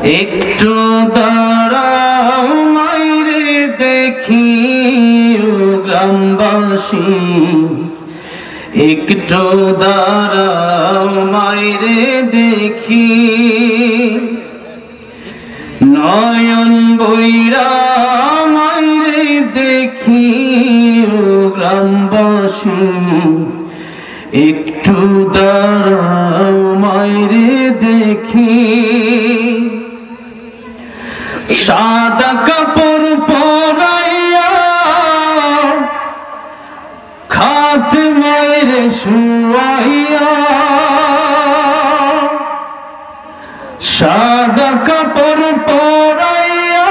একটু দাঁড়াও মাইরে দেখি ও গ্রামবাসী, একটু দাঁড়াও মাইরে দেখি, নয়ন বইরা মাইরে দেখি ও গ্রামবাসী, একটু দাঁড়াও মাইরে দেখি। সাদা কাপড় পরাইয়া খাট মাইরে শুয়াইয়া, সাদা কাপড় পরাইয়া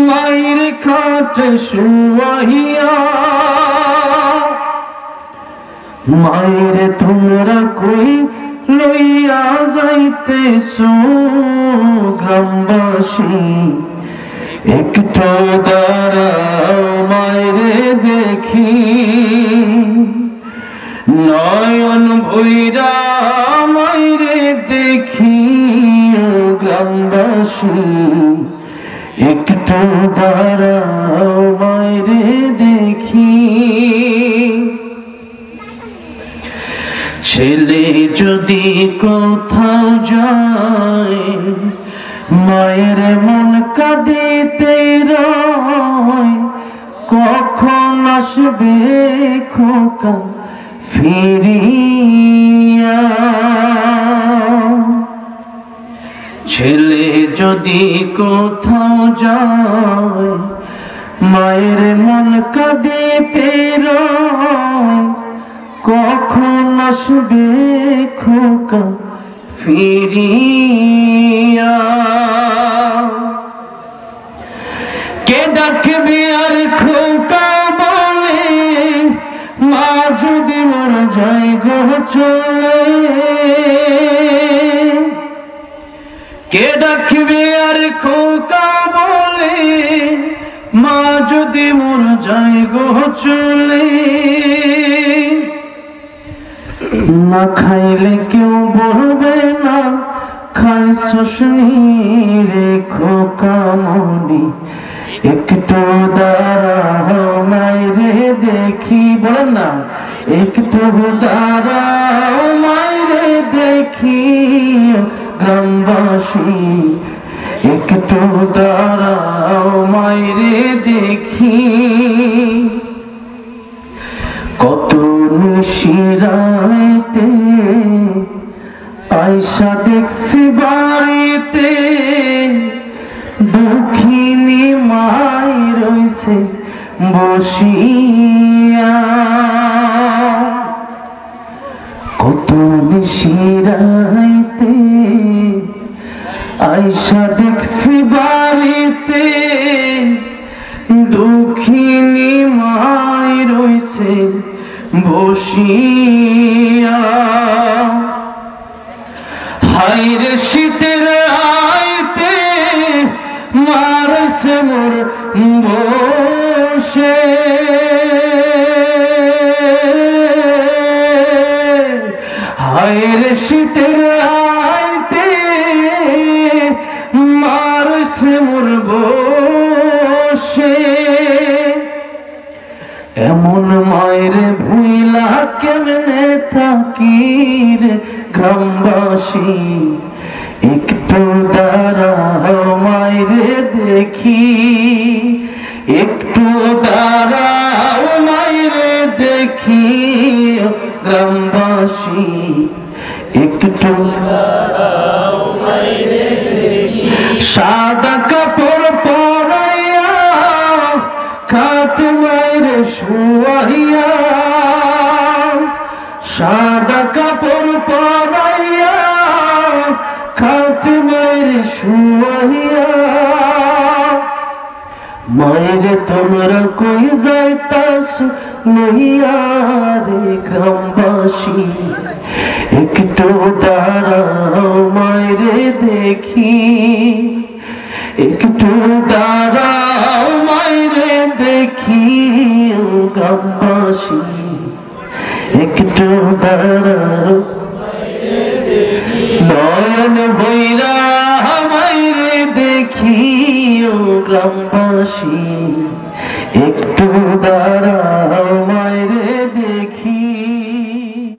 মাইরে খাট শুয়াইয়া, মাইরে তোমরা কই লইয়া যাইতেছো গ্রামবাসী, একটু দাঁড়াও মাইরে দেখি, নয়ন ভৈরা মাইরে দেখি ও গ্রামবাসী, একটু দাঁড়াও মাইরে দেখি। ছেলে যদি কোথাও যায় মায়ের মন কাঁদিতে রয়, কখন আসবে খোকা ফিরিয়া। ছেলে যদি কোথাও যায় মায়ের মন কাঁদিতে রয়, কখন আসবে খোকা ফিরিয়া। কে ডাকবে আর খোকা বলে, মা যদি মর যায় গো চলে। কে ডাকবে আর খোকা বলে, মা যদি মর যায় গো চলে। না খাইলে কেউ বলবে না খাইছস রে খোকা মনি, একটু দাঁড়াও মাইরে দেখি, বলেন না একটু দাঁড়াও মাইরে দেখি গ্রামবাসী, একটু দাঁড়াও মাইরে দেখি। কত নিশিরাইতে আয়সা দেখছি বাড়িতে, দুঃখিনী মাই রইছে বসিয়া। কত নিশিরাইতে আয়সা দেখছি বাড়িতে, দুঃখিনী মাই রইছে বসিয়া। হায়রে শীতের আইতে মারছে মোর বসে, হায়রে শীতের আইতে মারছে মোর বসে। এমন মায়ের ভুইলা কেমনে থাকির গ্রামবাসী, একটু দাঁড়াও মাইরে দেখি, একটু দাঁড়াও মাইরে দেখি গ্রামবাসী, একটু দাঁড়াও মাইরে দেখি। সাদা কাপড় পরাইয়া খাট মাইরে শুয়াইয়া, সাদা কাপড় পরাইয়া খাট মাইরে শুয়াইয়া, মাইরে তোমরা কই যাইতাস লইয়া রে গ্রামবাসী, একটু দাঁড়াও মাইরে দেখি, একটু দাঁড়াও মাইরে দেখি গ্রামবাসী, একটু দাঁড়াও নয়ন ভৈরা দেখি ও গ্রামবাসী একটু দাঁড়াও